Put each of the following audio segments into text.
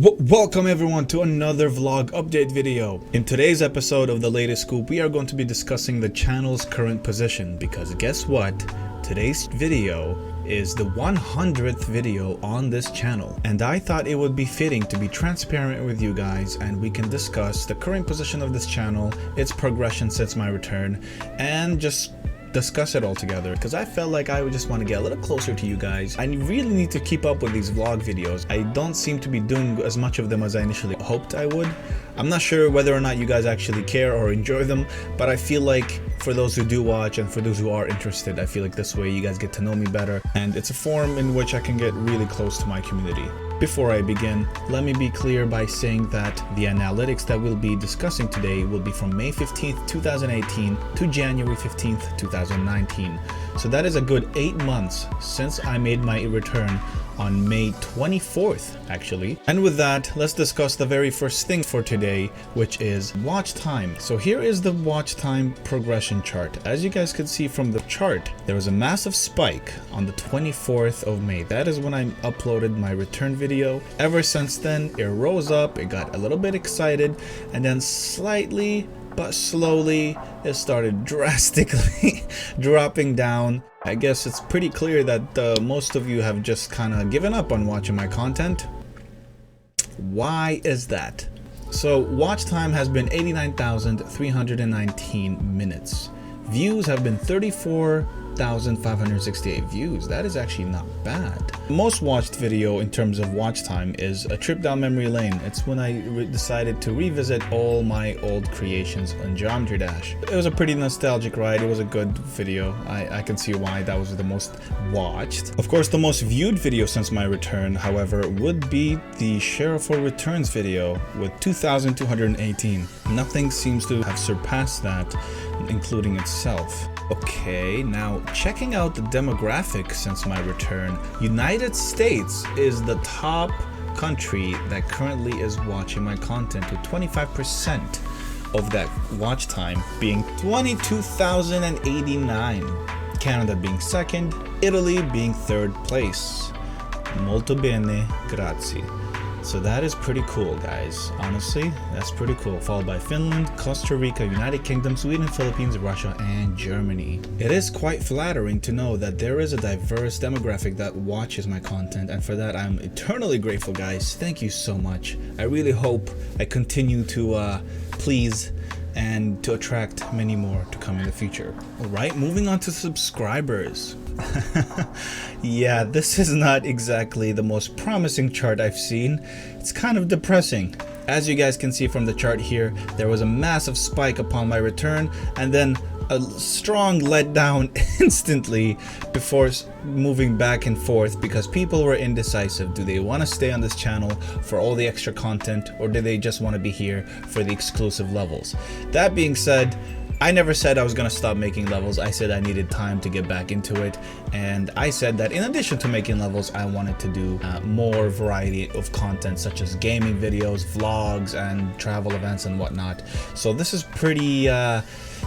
Welcome everyone to another vlog update video. In today's episode of The Latest Scoop, we are going to be discussing the channel's current position, because guess what? Today's video is the 100th video on this channel, and I thought it would be fitting to be transparent with you guys, and we can discuss the current position of this channel, its progression since my return, and just discuss it all together, because I felt like I would just want to get a little closer to you guys. I really need to keep up with these vlog videos. I don't seem to be doing as much of them as I initially hoped I would. I'm not sure whether or not you guys actually care or enjoy them, but I feel like for those who do watch and for those who are interested, I feel like this way you guys get to know me better, and it's a form in which I can get really close to my community. Before I begin, let me be clear by saying that the analytics that we'll be discussing today will be from May 15th, 2018 to January 15th, 2019. So that is a good 8 months since I made my return on May 24th, actually. And with that, let's discuss the very first thing for today, which is watch time. So here is the watch time progression chart. As you guys can see from the chart, there was a massive spike on the 24th of May. That is when I uploaded my return video. Ever since then, it rose up, it got a little bit excited, and then slightly but slowly it started drastically dropping down. I guess it's pretty clear that most of you have just kind of given up on watching my content. Why is that? So watch time has been 89,319 minutes. Views have been 34,568 views. That is actually not bad. The most watched video in terms of watch time is a trip down memory lane. It's when I decided to revisit all my old creations on Geometry Dash. It was a pretty nostalgic ride. It was a good video. I can see why that was the most watched. Of course, the most viewed video since my return, however, would be the Sheriff Returns video with 2,218. Nothing seems to have surpassed that, including itself. Okay, now checking out the demographics since my return, United States is the top country that currently is watching my content, with 25% of that watch time being 22,089. Canada being second, Italy being third place. Molto bene, grazie. So that is pretty cool, guys. Honestly, that's pretty cool. Followed by Finland, Costa Rica, United Kingdom, Sweden, Philippines, Russia, and Germany. It is quite flattering to know that there is a diverse demographic that watches my content, and for that I'm eternally grateful, guys. Thank you so much. I really hope I continue to please and to attract many more to come in the future. Alright, moving on to subscribers. Yeah, this is not exactly the most promising chart I've seen. It's kind of depressing. As you guys can see from the chart here, there was a massive spike upon my return, and then a strong letdown instantly before moving back and forth, because people were indecisive. Do they want to stay on this channel for all the extra content, or do they just want to be here for the exclusive levels? That being said, I never said I was going to stop making levels. I said I needed time to get back into it, and I said that in addition to making levels, I wanted to do more variety of content, such as gaming videos, vlogs, and travel events and whatnot. So this is pretty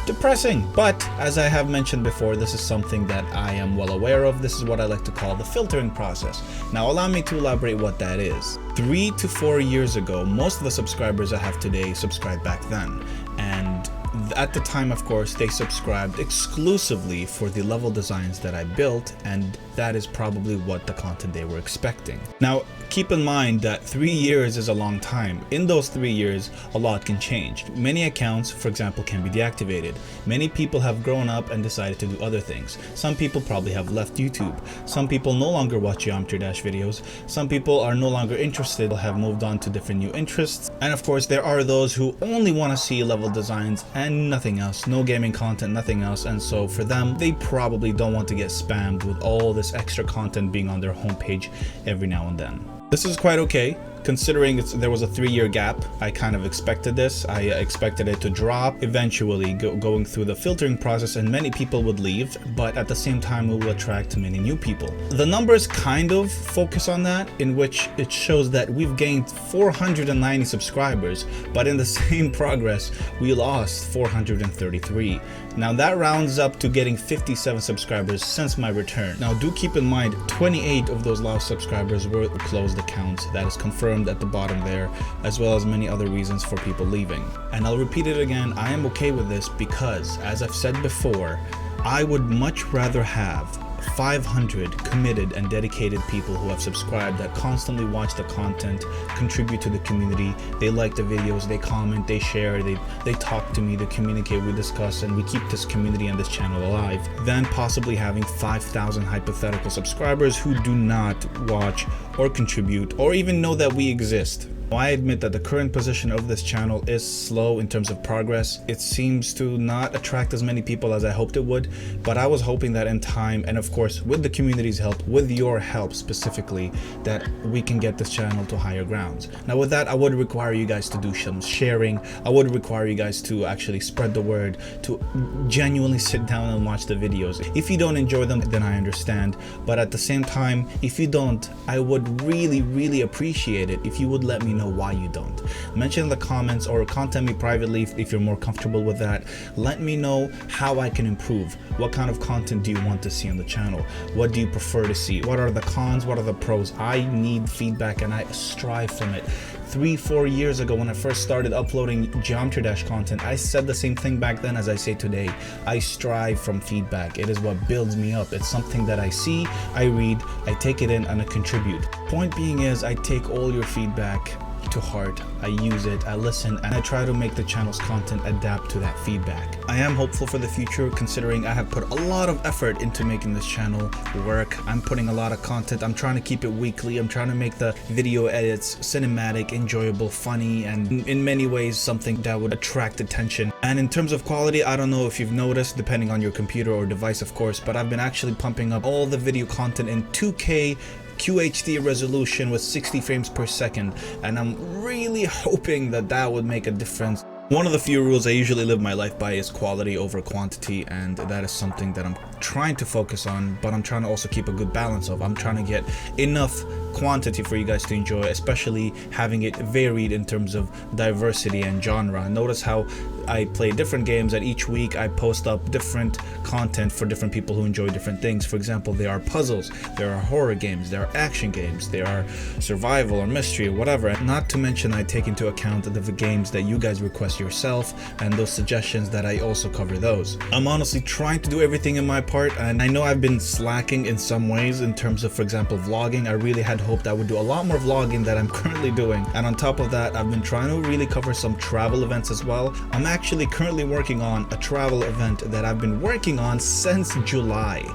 depressing, but as I have mentioned before, this is something that I am well aware of. This is what I like to call the filtering process. Now allow me to elaborate what that is. 3 to 4 years ago, most of the subscribers I have today subscribed back then, and at the time, of course, they subscribed exclusively for the level designs that I built, and that is probably what the content they were expecting. Now, keep in mind that 3 years is a long time. In those 3 years, a lot can change. Many accounts, for example, can be deactivated. Many people have grown up and decided to do other things. Some people probably have left YouTube. Some people no longer watch Geometry Dash videos. Some people are no longer interested, have moved on to different new interests. And of course, there are those who only want to see level designs and nothing else, no gaming content, nothing else. And so for them, they probably don't want to get spammed with all this extra content being on their homepage every now and then. This is quite okay. Considering there was a 3-year gap, I kind of expected this. I expected it to drop eventually, going through the filtering process, and many people would leave, but at the same time we will attract many new people. The numbers kind of focus on that, in which it shows that we've gained 490 subscribers, but in the same progress we lost 433. Now that rounds up to getting 57 subscribers since my return. Now do keep in mind, 28 of those lost subscribers were closed accounts. That is confirmed confirmed at the bottom there, as well as many other reasons for people leaving. And I'll repeat it again, I am okay with this because, as I've said before, I would much rather have 500 committed and dedicated people who have subscribed, that constantly watch the content, contribute to the community, they like the videos, they comment, they share, they talk to me, they communicate, we discuss, and we keep this community and this channel alive, than possibly having 5,000 hypothetical subscribers who do not watch or contribute or even know that we exist. I admit that the current position of this channel is slow in terms of progress. It seems to not attract as many people as I hoped it would, but I was hoping that in time, and of course with the community's help, with your help specifically, that we can get this channel to higher grounds. Now with that, I would require you guys to do some sharing. I would require you guys to actually spread the word, to genuinely sit down and watch the videos. If you don't enjoy them, then I understand, but at the same time, if you don't, I would really appreciate it if you would let me know why you don't. Mention in the comments or contact me privately if you're more comfortable with that. Let me know how I can improve. What kind of content do you want to see on the channel? What do you prefer to see? What are the cons? What are the pros? I need feedback and I strive from it. 3-4 years ago when I first started uploading Geometry Dash content, I said the same thing back then as I say today. I strive from feedback. It is what builds me up. It's something that I see, I read, I take it in, and I contribute. Point being is, I take all your feedback to heart, I use it, I listen, and I try to make the channel's content adapt to that feedback. I am hopeful for the future, considering I have put a lot of effort into making this channel work. I'm putting a lot of content, I'm trying to keep it weekly, I'm trying to make the video edits cinematic, enjoyable, funny, and in many ways something that would attract attention. And in terms of quality, I don't know if you've noticed, depending on your computer or device of course, but I've been actually pumping up all the video content in 2K QHD resolution with 60 frames per second, and I'm really hoping that that would make a difference. One of the few rules I usually live my life by is quality over quantity, and that is something that I'm trying to focus on, but I'm trying to also keep a good balance of. I'm trying to get enough quantity for you guys to enjoy, especially having it varied in terms of diversity and genre. Notice how I play different games, and each week I post up different content for different people who enjoy different things. For example, there are puzzles, there are horror games, there are action games, there are survival or mystery or whatever. Not to mention I take into account the games that you guys request yourself, and those suggestions that I also cover those. I'm honestly trying to do everything in my part, and I know I've been slacking in some ways in terms of, for example, vlogging. I really had hoped I would do a lot more vlogging than I'm currently doing, and on top of that, I've been trying to really cover some travel events as well. I'm actually currently working on a travel event that I've been working on since July,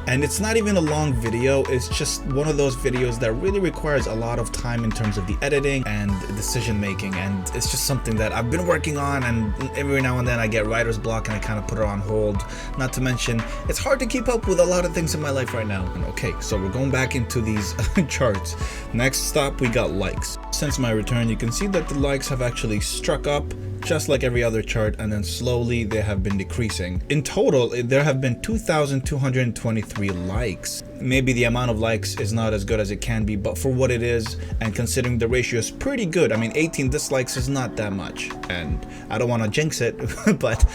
and it's not even a long video. It's just one of those videos that really requires a lot of time in terms of the editing and decision making, and it's just something that I've been working on, and every now and then I get writer's block and I kind of put it on hold. Not to mention, it's hard to keep up with a lot of things in my life right now. Okay, so we're going back into these charts. Next stop, we got likes. Since my return, you can see that the likes have actually struck up just like every other chart, and then slowly they have been decreasing. In total, there have been 2,223 likes. Maybe the amount of likes is not as good as it can be, but for what it is, and considering the ratio is pretty good. I mean, 18 dislikes is not that much, and I don't want to jinx it, but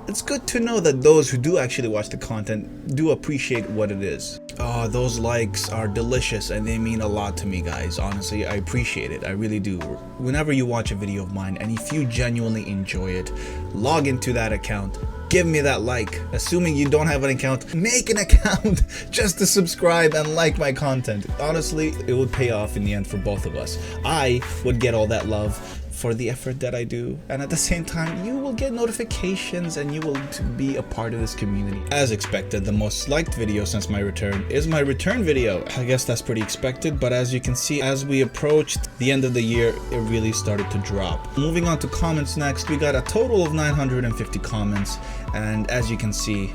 it's good to know that those who do actually watch the content do appreciate what it is. Oh, those likes are delicious and they mean a lot to me, guys. Honestly, I appreciate it. I really do. Whenever you watch a video of mine and if you genuinely enjoy it, log into that account, give me that like. Assuming you don't have an account, make an account just to subscribe and like my content. Honestly, it would pay off in the end for both of us. I would get all that love for the effort that I do, and at the same time you will get notifications and you will be a part of this community. As expected, the most liked video since my return is my return video. I guess that's pretty expected, but as you can see, as we approached the end of the year, it really started to drop. Moving on to comments next, we got a total of 950 comments, and as you can see,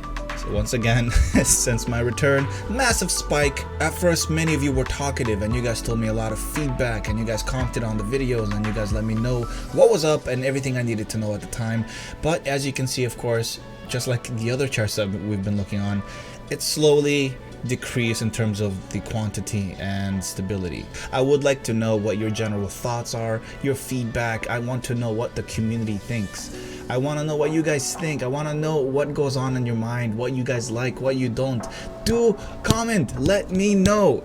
once again, since my return, massive spike. At first, many of you were talkative and you guys told me a lot of feedback, and you guys commented on the videos and you guys let me know what was up and everything I needed to know at the time. But as you can see, of course, just like the other charts that we've been looking on, it slowly decrease in terms of the quantity and stability. I would like to know what your general thoughts are, your feedback. I want to know what the community thinks. I want to know what you guys think. I want to know what goes on in your mind, what you guys like, what you don't. Do comment, let me know.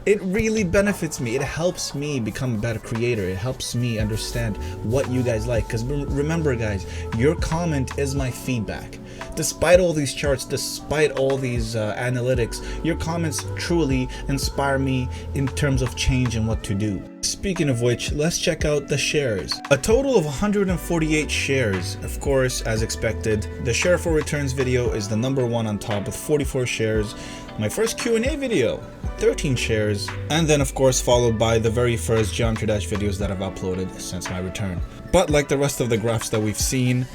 It really benefits me. It helps me become a better creator. It helps me understand what you guys like. Because remember guys, your comment is my feedback. Despite all these charts, despite all these analytics, your comments truly inspire me in terms of change and what to do. Speaking of which, let's check out the shares. A total of 148 shares. Of course, as expected, the share for returns video is the #1 on top with 44 shares. My first Q&A video, 13 shares, and then of course followed by the very first Geometry Dash videos that I've uploaded since my return. But like the rest of the graphs that we've seen,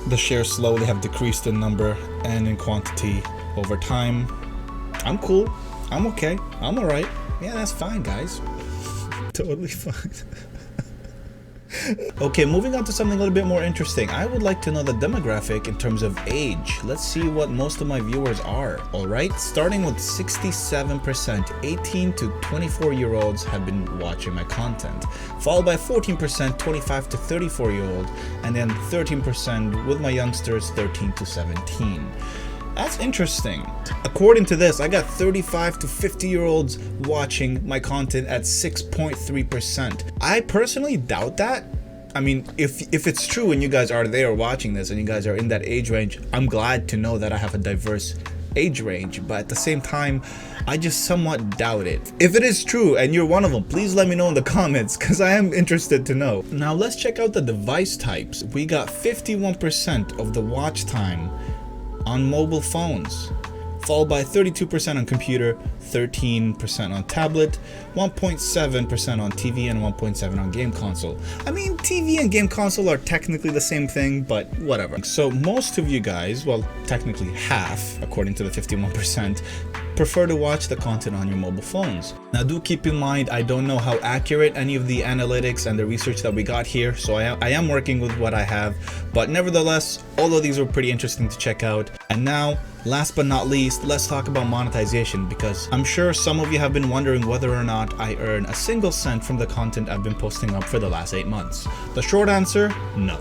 the shares slowly have decreased in number and in quantity over time. I'm cool. I'm okay. I'm alright. Yeah, that's fine, guys. Totally fine. Okay, moving on to something a little bit more interesting. I would like to know the demographic in terms of age. Let's see what most of my viewers are. Alright, starting with 67%, 18 to 24-year-olds have been watching my content, followed by 14%, 25 to 34-year-old, and then 13% with my youngsters, 13 to 17. That's interesting. According to this, I got 35 to 50-year-olds watching my content at 6.3%. I personally doubt that. I mean, if it's true and you guys are there watching this and you guys are in that age range, I'm glad to know that I have a diverse age range, but at the same time, I just somewhat doubt it. If it is true and you're one of them, please let me know in the comments because I am interested to know. Now let's check out the device types. We got 51% of the watch time on mobile phones, followed by 32% on computer, 13% on tablet, 1.7% on TV, and 1.7% on game console. I mean, TV and game console are technically the same thing, but whatever. So most of you guys, well, technically half, according to the 51%, prefer to watch the content on your mobile phones. Now do keep in mind, I don't know how accurate any of the analytics and the research that we got here, so I am working with what I have, but nevertheless, all of these were pretty interesting to check out. And now, last but not least, let's talk about monetization, because I'm sure some of you have been wondering whether or not I earn a single cent from the content I've been posting up for the last 8 months. The short answer, no.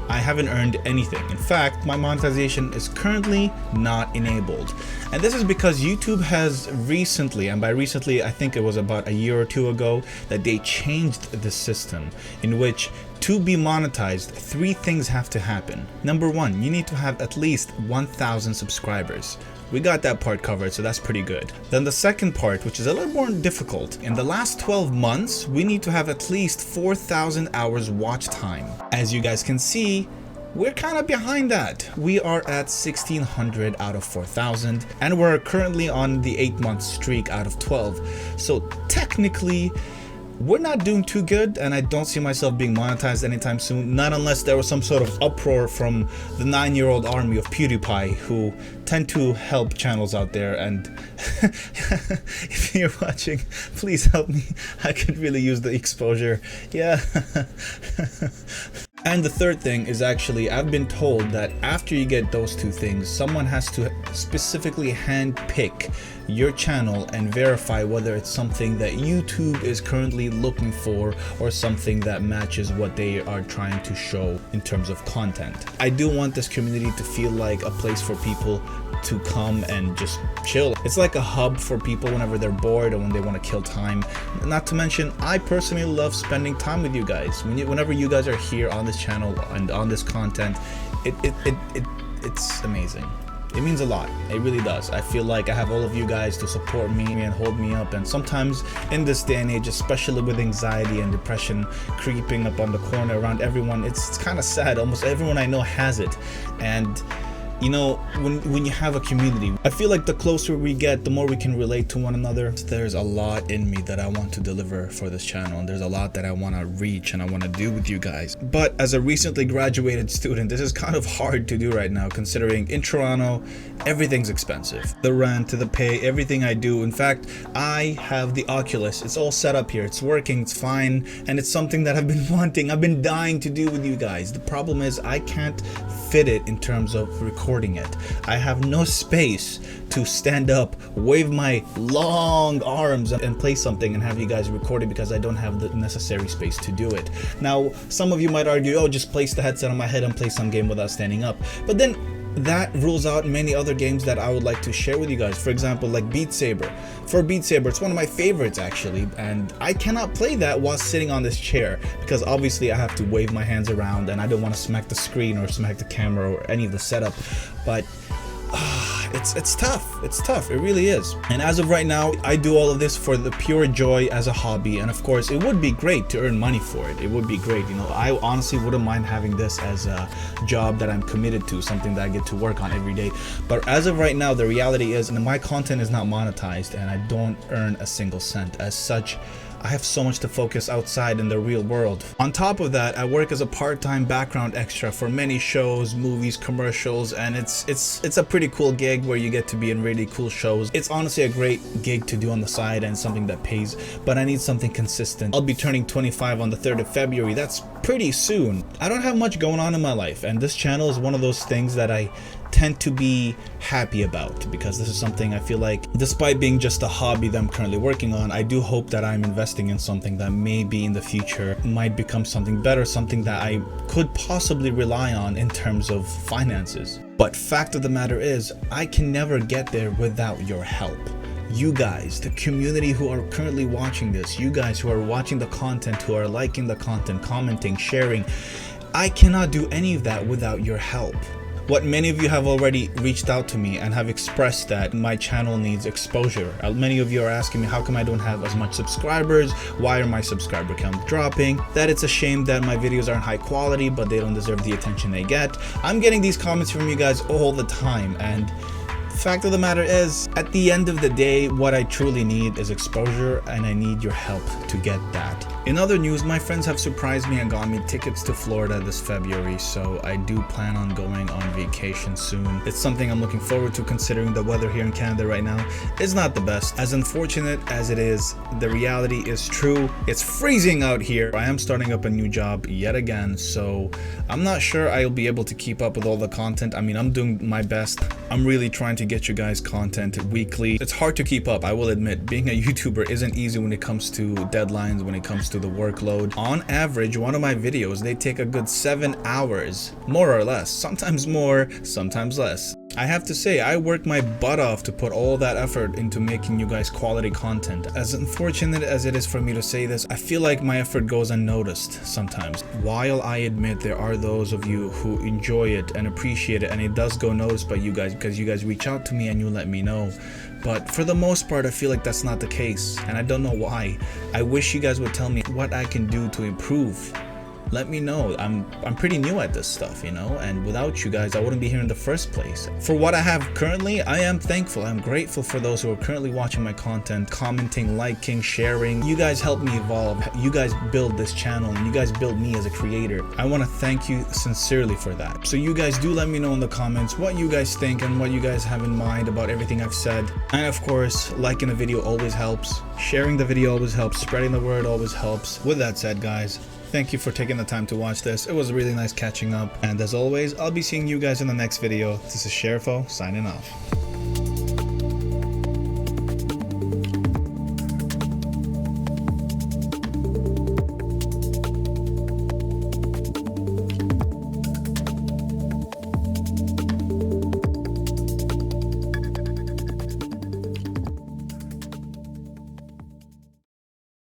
I haven't earned anything. In fact, my monetization is currently not enabled. And this is because YouTube has recently, and by recently I think it was about a year or two ago, that they changed the system in which to be monetized, 3 things have to happen. Number 1, you need to have at least 1,000 subscribers. We got that part covered, so that's pretty good. Then the second part, which is a little more difficult, in the last 12 months, we need to have at least 4,000 hours watch time. As you guys can see, we're kind of behind that. We are at 1,600 out of 4,000, and we're currently on the 8-month streak out of 12. So technically, we're not doing too good, and I don't see myself being monetized anytime soon, not unless there was some sort of uproar from the 9-year-old army of PewDiePie, who tend to help channels out there. And if you're watching, please help me. I could really use the exposure. Yeah. And the third thing is actually, I've been told that after you get those 2 things, someone has to specifically handpick your channel and verify whether it's something that YouTube is currently looking for or something that matches what they are trying to show in terms of content. I do want this community to feel like a place for people to come and just chill. It's like a hub for people whenever they're bored or when they want to kill time. Not to mention, I personally love spending time with you guys. Whenever you guys are here on this channel and on this content, it's amazing. It means a lot. It really does. I feel like I have all of you guys to support me and hold me up, and sometimes in this day and age, especially with anxiety and depression creeping up on the corner around everyone, it's kind of sad. Almost everyone I know has it. And you know, when you have a community, I feel like the closer we get, the more we can relate to one another. There's a lot in me that I want to deliver for this channel, and there's a lot that I want to reach and I want to do with you guys. But as a recently graduated student, this is kind of hard to do right now, considering in Toronto, everything's expensive. The rent, the pay, everything I do. In fact, I have the Oculus. It's all set up here. It's working, it's fine, and it's something that I've been wanting. I've been dying to do with you guys. The problem is I can't fit it in terms of recording recording it. I have no space to stand up, wave my long arms and play something and have you guys record it because I don't have the necessary space to do it. Now, some of you might argue, oh, just place the headset on my head and play some game without standing up. But then that rules out many other games that I would like to share with you guys. For example, like Beat Saber. For Beat Saber, it's one of my favorites actually, and I cannot play that while sitting on this chair because obviously I have to wave my hands around and I don't want to smack the screen or smack the camera or any of the setup. But it's tough, it really is. And as of right now, I do all of this for the pure joy as a hobby, and of course it would be great to earn money for it. It would be great, you know. I honestly wouldn't mind having this as a job that I'm committed to, something that I get to work on every day. But as of right now, the reality is my content is not monetized and I don't earn a single cent. As such, I have so much to focus outside in the real world. On top of that, I work as a part-time background extra for many shows, movies, commercials, and it's a pretty cool gig where you get to be in really cool shows. It's honestly a great gig to do on the side and something that pays, but I need something consistent. I'll be turning 25 on the 3rd of February. That's pretty soon. I don't have much going on in my life, and this channel is one of those things that I tend to be happy about because this is something I feel like, despite being just a hobby that I'm currently working on, I do hope that I'm investing in something that maybe in the future might become something better, something that I could possibly rely on in terms of finances. But fact of the matter is, I can never get there without your help. You guys, the community who are currently watching this, you guys who are watching the content, who are liking the content, commenting, sharing, I cannot do any of that without your help. What many of you have already reached out to me and have expressed that my channel needs exposure. Many of you are asking me, how come I don't have as much subscribers? Why are my subscriber count dropping? That it's a shame that my videos aren't high quality, but they don't deserve the attention they get. I'm getting these comments from you guys all the time, and fact of the matter is, at the end of the day, what I truly need is exposure, and I need your help to get that. In other news, my friends have surprised me and got me tickets to Florida this February, so I do plan on going on vacation soon. It's something I'm looking forward to, considering the weather here in Canada right now is not the best. As unfortunate as it is, the reality is true. It's freezing out here. I am starting up a new job yet again, so I'm not sure I'll be able to keep up with all the content. I mean, I'm doing my best. I'm really trying to get you guys content weekly. It's hard to keep up, I will admit. Being a YouTuber isn't easy when it comes to deadlines, when it comes to the workload. On average, one of my videos, they take a good 7 hours, more or less, sometimes more, sometimes less. I have to say, I work my butt off to put all that effort into making you guys quality content. As unfortunate as it is for me to say this, I feel like my effort goes unnoticed sometimes. While I admit there are those of you who enjoy it and appreciate it, and it does go noticed by you guys because you guys reach out to me and you let me know. But for the most part, I feel like that's not the case, and I don't know why. I wish you guys would tell me what I can do to improve. Let me know. I'm pretty new at this stuff, you know, and without you guys I wouldn't be here in the first place. For what I have currently, I am thankful. I'm grateful for those who are currently watching my content, commenting, liking, sharing. You guys help me evolve. You guys build this channel, and you guys build me as a creator. I want to thank you sincerely for that. So you guys do let me know in the comments what you guys think and what you guys have in mind about everything I've said. And of course, liking the video always helps, sharing the video always helps, spreading the word always helps. With that said, guys, thank you for taking the time to watch this. It was really nice catching up, and as always, I'll be seeing you guys in the next video. This is Sherifo signing off.